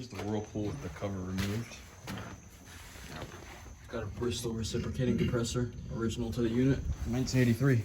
Here's the Whirlpool with the cover removed. Got a Bristol reciprocating compressor, original to the unit. 1983.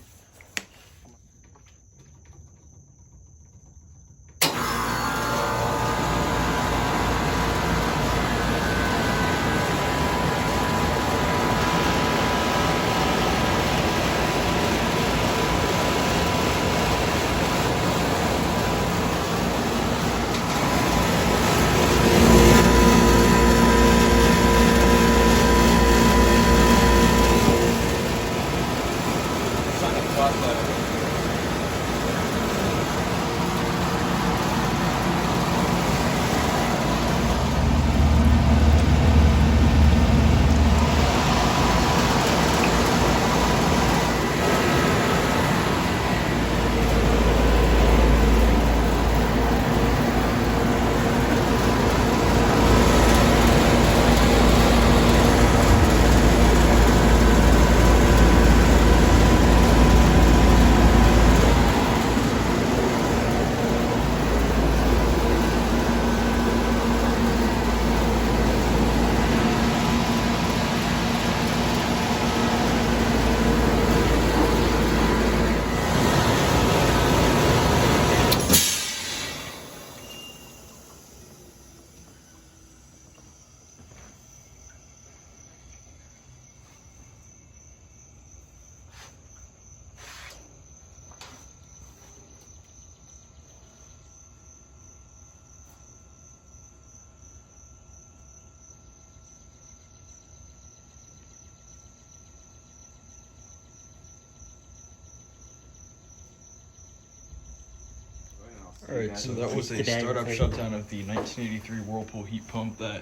Alright, so that was a startup shutdown of the 1983 Whirlpool heat pump that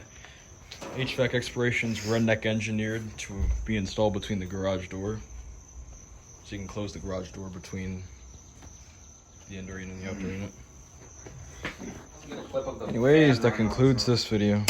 HVAC Explorations redneck engineered to be installed between the garage door. So you can close the garage door between the indoor unit and the outdoor unit. Anyways, that concludes this video.